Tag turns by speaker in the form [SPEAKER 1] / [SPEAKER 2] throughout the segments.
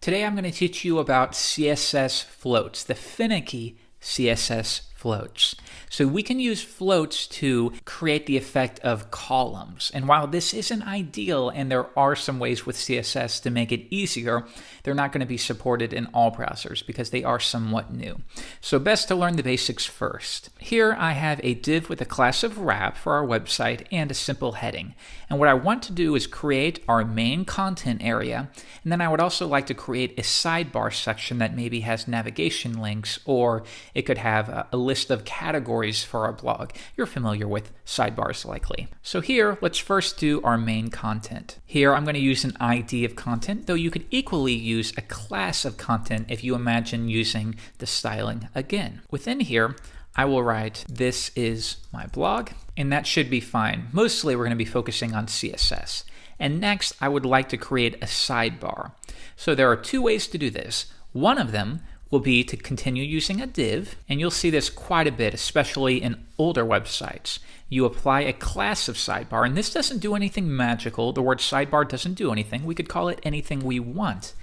[SPEAKER 1] Today I'm going to teach you about CSS floats, the finicky CSS floats. So we can use floats to create the effect of columns. And while this isn't ideal and there are some ways with CSS to make it easier, they're not going to be supported in all browsers because they are somewhat new. So best to learn the basics first. Here I have a div with a class of wrap for our website and a simple heading. And what I want to do is create our main content area, and then I would also like to create a sidebar section that maybe has navigation links, or it could have a list of categories for our blog. You're familiar with sidebars likely. So here, let's first do our main content. Here I'm going to use an ID of content, though you could equally use a class of content if you imagine using the styling again. Within here, I will write, "This is my blog," and that should be fine. Mostly we're going to be focusing on CSS. And next, I would like to create a sidebar. So there are two ways to do this. One of them will be to continue using a div, and you'll see this quite a bit, especially in older websites. You apply a class of sidebar, and this doesn't do anything magical. The word sidebar doesn't do anything. We could call it anything we want.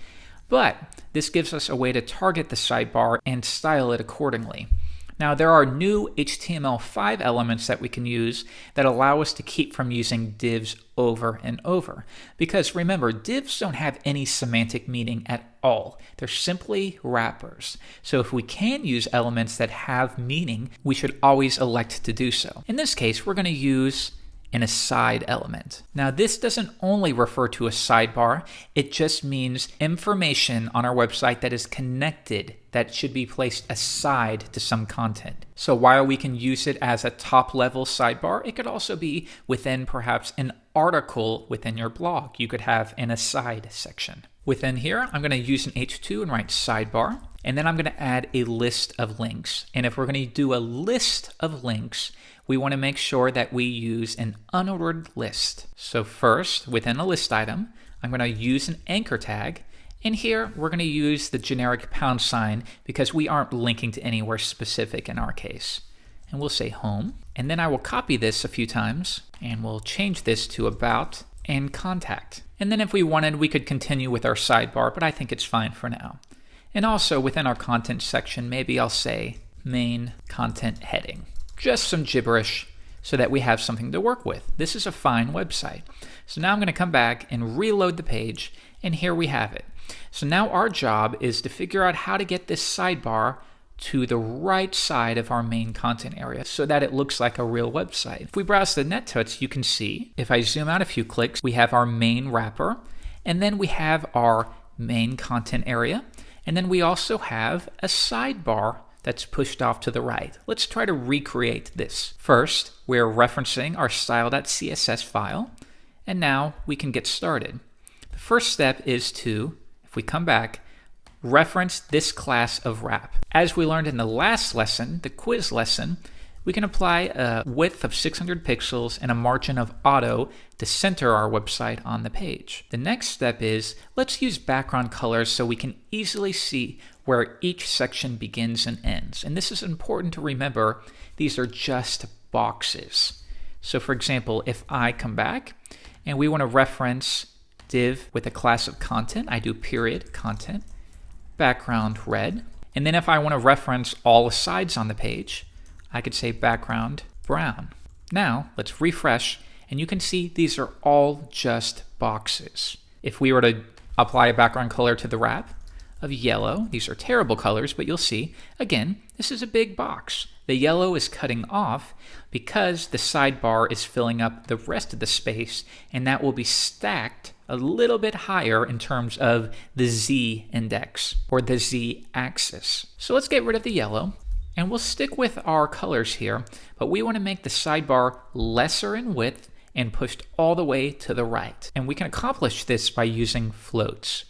[SPEAKER 1] But this gives us a way to target the sidebar and style it accordingly. Now, there are new HTML5 elements that we can use that allow us to keep from using divs over and over. Because remember, divs don't have any semantic meaning at all. They're simply wrappers. So if we can use elements that have meaning, we should always elect to do so. In this case, we're going to use an aside element. Now, this doesn't only refer to a sidebar, it just means information on our website that is connected, that should be placed aside to some content. So while we can use it as a top-level sidebar, it could also be within perhaps an article within your blog. You could have an aside section. Within here, I'm going to use an H2 and write sidebar, and then I'm going to add a list of links. And if we're going to do a list of links, we want to make sure that we use an unordered list. So first, within a list item, I'm going to use an anchor tag. And here, we're going to use the generic # because we aren't linking to anywhere specific in our case. And we'll say home. And then I will copy this a few times, and we'll change this to about and contact. And then if we wanted, we could continue with our sidebar, but I think it's fine for now. And also within our content section, maybe I'll say main content heading. Just some gibberish so that we have something to work with. This is a fine website. So now I'm going to come back and reload the page, and here we have it. So now our job is to figure out how to get this sidebar to the right side of our main content area so that it looks like a real website. If we browse the NetTuts, you can see, if I zoom out a few clicks, we have our main wrapper, and then we have our main content area, and then we also have a sidebar that's pushed off to the right. Let's try to recreate this. First, we're referencing our style.css file, and now we can get started. The first step is to, if we come back, reference this class of wrap. As we learned in the last lesson, the quiz lesson, we can apply a width of 600 pixels and a margin of auto to center our website on the page. The next step is, let's use background colors so we can easily see where each section begins and ends. And this is important to remember, these are just boxes. So for example, if I come back and we want to reference div with a class of content, I do period content, background red. And then if I want to reference all the sides on the page, I could say background brown. Now let's refresh, and you can see these are all just boxes. If we were to apply a background color to the wrap of yellow, these are terrible colors, but you'll see, again, this is a big box. The yellow is cutting off because the sidebar is filling up the rest of the space, and that will be stacked a little bit higher in terms of the Z index or the Z axis. So let's get rid of the yellow. And we'll stick with our colors here, but we want to make the sidebar lesser in width and pushed all the way to the right. And we can accomplish this by using floats.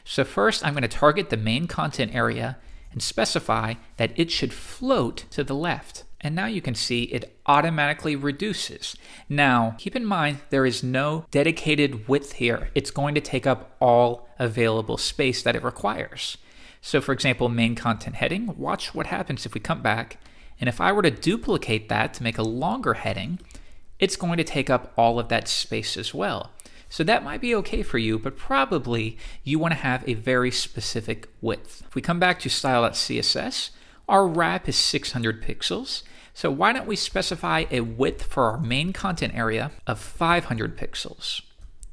[SPEAKER 1] So first, I'm going to target the main content area and specify that it should float to the left. And now you can see it automatically reduces. Now, keep in mind, there is no dedicated width here. It's going to take up all available space that it requires. So for example, main content heading, watch what happens if we come back, and if I were to duplicate that to make a longer heading, it's going to take up all of that space as well. So that might be okay for you, but probably you want to have a very specific width. If we come back to style.css, our wrap is 600 pixels. So why don't we specify a width for our main content area of 500 pixels?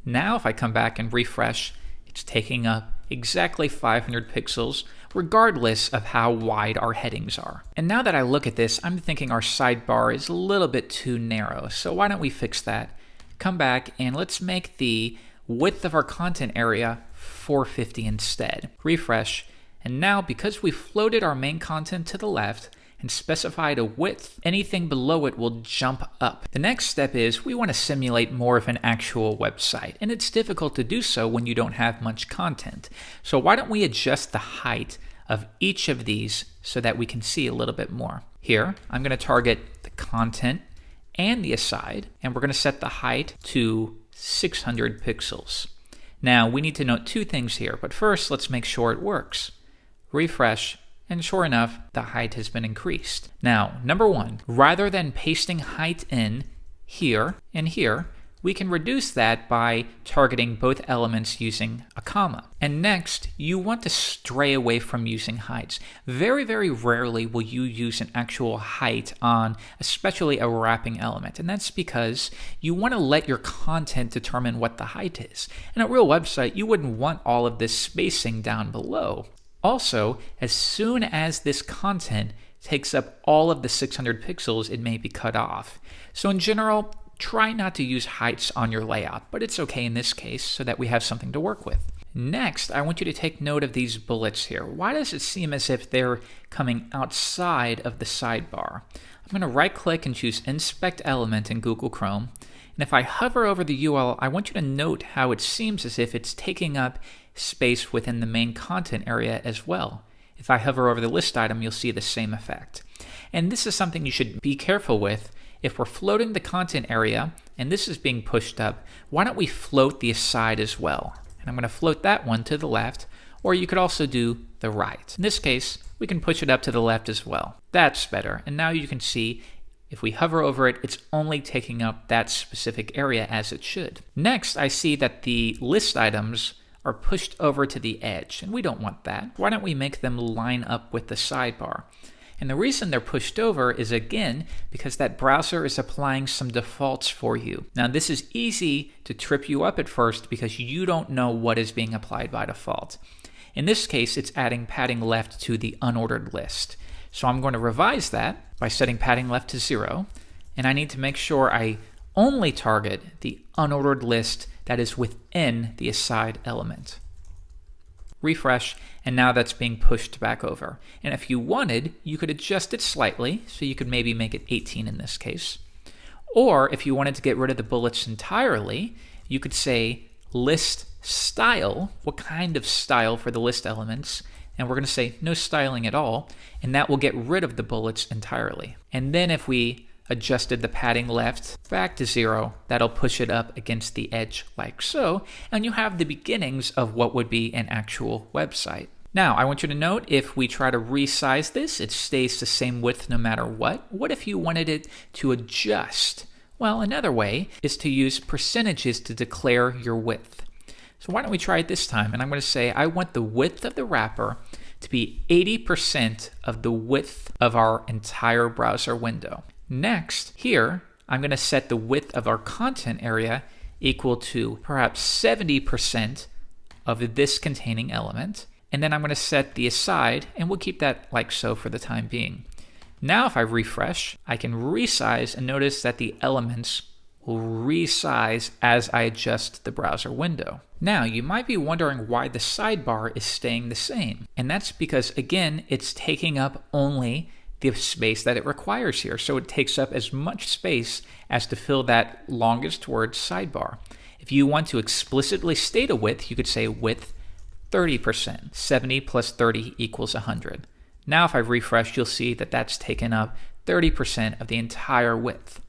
[SPEAKER 1] Now if I come back and refresh, it's taking up exactly 500 pixels, regardless of how wide our headings are. And now that I look at this, I'm thinking our sidebar is a little bit too narrow. So why don't we fix that? Come back and let's make the width of our content area 450 instead. Refresh, and now because we floated our main content to the left and specified a width, anything below it will jump up. The next step is we want to simulate more of an actual website, and it's difficult to do so when you don't have much content. So why don't we adjust the height of each of these so that we can see a little bit more. Here, I'm going to target the content and the aside, and we're going to set the height to 600 pixels. Now, we need to note two things here, but first, let's make sure it works. Refresh, and sure enough, the height has been increased. Now, number one, rather than pasting height in here and here, we can reduce that by targeting both elements using a comma. And next, you want to stray away from using heights. Very, very rarely will you use an actual height on especially a wrapping element. And that's because you want to let your content determine what the height is. In a real website, you wouldn't want all of this spacing down below. Also, as soon as this content takes up all of the 600 pixels, it may be cut off. So in general, try not to use heights on your layout, but it's okay in this case so that we have something to work with. Next, I want you to take note of these bullets here. Why does it seem as if they're coming outside of the sidebar? I'm going to right-click and choose Inspect Element in Google Chrome. And if I hover over the URL, I want you to note how it seems as if it's taking up space within the main content area as well. If I hover over the list item, you'll see the same effect. And this is something you should be careful with. If we're floating the content area, and this is being pushed up, why don't we float the aside as well? And I'm going to float that one to the left, or you could also do the right. In this case, we can push it up to the left as well. That's better. And now you can see if we hover over it, it's only taking up that specific area as it should. Next, I see that the list items are pushed over to the edge, and we don't want that. Why don't we make them line up with the sidebar? And the reason they're pushed over is, again, because that browser is applying some defaults for you. Now, this is easy to trip you up at first because you don't know what is being applied by default. In this case, it's adding padding left to the unordered list. So I'm going to revise that by setting padding left to 0, and I need to make sure I only target the unordered list that is within the aside element. Refresh, and now that's being pushed back over. And if you wanted, you could adjust it slightly, so you could maybe make it 18 in this case. Or if you wanted to get rid of the bullets entirely, you could say list style, what kind of style for the list elements, and we're going to say no styling at all, and that will get rid of the bullets entirely. And then if we adjusted the padding left back to 0, that'll push it up against the edge like so, and you have the beginnings of what would be an actual website. Now, I want you to note if we try to resize this, it stays the same width no matter what. What if you wanted it to adjust? Well, another way is to use percentages to declare your width. So why don't we try it this time? And I'm going to say I want the width of the wrapper to be 80% of the width of our entire browser window. Next, here, I'm going to set the width of our content area equal to perhaps 70% of this containing element. And then I'm going to set the aside, and we'll keep that like so for the time being. Now if I refresh, I can resize and notice that the elements will resize as I adjust the browser window. Now, you might be wondering why the sidebar is staying the same. And that's because, again, it's taking up only the space that it requires here. So it takes up as much space as to fill that longest word sidebar. If you want to explicitly state a width, you could say width 30%. 70 plus 30 equals 100. Now if I refresh, you'll see that that's taken up 30% of the entire width.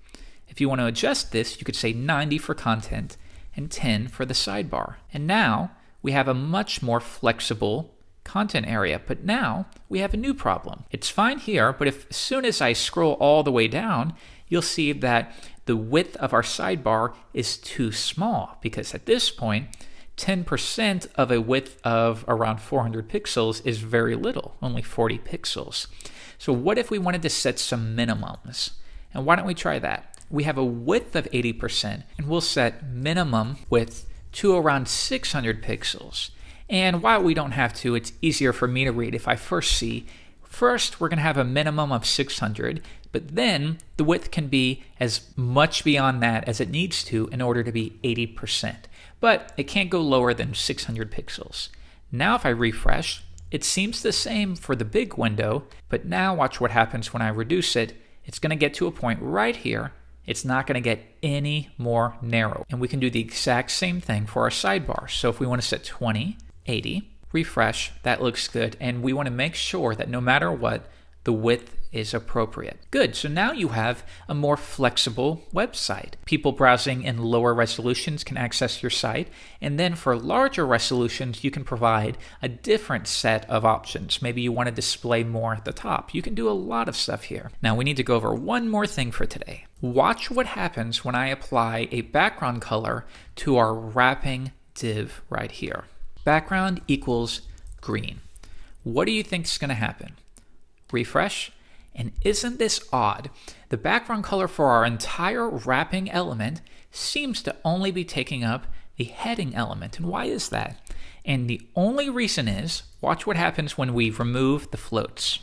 [SPEAKER 1] If you want to adjust this, you could say 90 for content and 10 for the sidebar. And now we have a much more flexible content area, but now we have a new problem. It's fine here, but as soon as I scroll all the way down, you'll see that the width of our sidebar is too small, because at this point, 10% of a width of around 400 pixels is very little, only 40 pixels. So what if we wanted to set some minimums? And why don't we try that? We have a width of 80%, and we'll set minimum width to around 600 pixels. And while we don't have to, it's easier for me to read if I first we're going to have a minimum of 600, but then the width can be as much beyond that as it needs to in order to be 80%. But it can't go lower than 600 pixels. Now if I refresh, it seems the same for the big window, but now watch what happens when I reduce it. It's going to get to a point right here. It's not going to get any more narrow. And we can do the exact same thing for our sidebar. So if we want to set 20, 80, refresh, that looks good. And we want to make sure that no matter what, the width is appropriate. Good, so now you have a more flexible website. People browsing in lower resolutions can access your site, and then for larger resolutions, you can provide a different set of options. Maybe you want to display more at the top. You can do a lot of stuff here. Now we need to go over one more thing for today. Watch what happens when I apply a background color to our wrapping div right here. Background equals green. What do you think is going to happen? Refresh, and isn't this odd? The background color for our entire wrapping element seems to only be taking up the heading element. And why is that? And the only reason is, watch what happens when we remove the floats.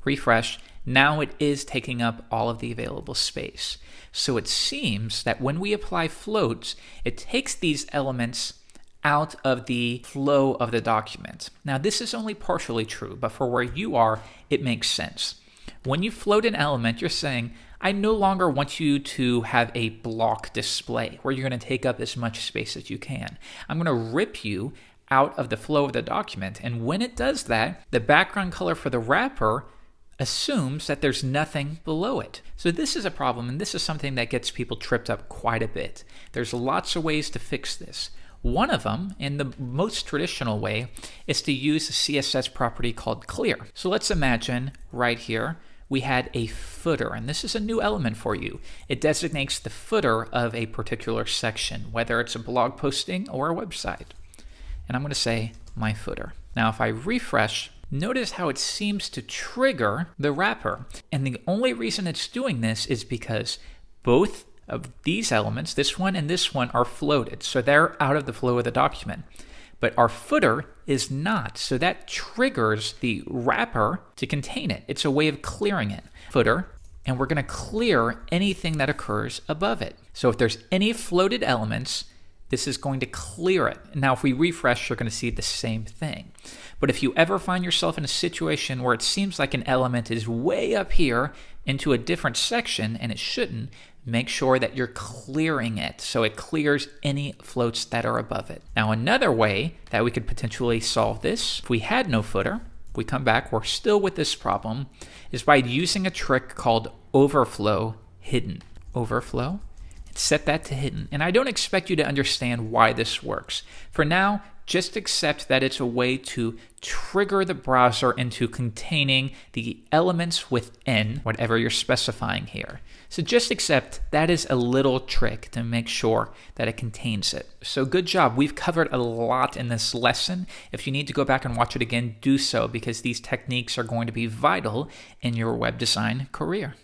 [SPEAKER 1] Refresh, now it is taking up all of the available space. So it seems that when we apply floats, it takes these elements out of the flow of the document. Now this is only partially true, but for where you are, it makes sense. When you float an element, you're saying, I no longer want you to have a block display where you're going to take up as much space as you can. I'm going to rip you out of the flow of the document. And when it does that, the background color for the wrapper assumes that there's nothing below it. So this is a problem, and this is something that gets people tripped up quite a bit. There's lots of ways to fix this. One of them, and the most traditional way, is to use a CSS property called clear. So let's imagine right here we had a footer, and this is a new element for you. It designates the footer of a particular section, whether it's a blog posting or a website. And I'm going to say my footer. Now if I refresh, notice how it seems to trigger the wrapper. And the only reason it's doing this is because both of these elements, this one and this one, are floated. So they're out of the flow of the document. But our footer is not. So that triggers the wrapper to contain it. It's a way of clearing it. Footer, and we're going to clear anything that occurs above it. So if there's any floated elements, this is going to clear it. Now if we refresh, you're going to see the same thing. But if you ever find yourself in a situation where it seems like an element is way up here into a different section and it shouldn't, make sure that you're clearing it so it clears any floats that are above it. Now another way that we could potentially solve this, if we had no footer, we come back, we're still with this problem, is by using a trick called overflow hidden. Overflow, set that to hidden. And I don't expect you to understand why this works. For now, just accept that it's a way to trigger the browser into containing the elements within whatever you're specifying here. So just accept that is a little trick to make sure that it contains it. So good job. We've covered a lot in this lesson. If you need to go back and watch it again, do so, because these techniques are going to be vital in your web design career.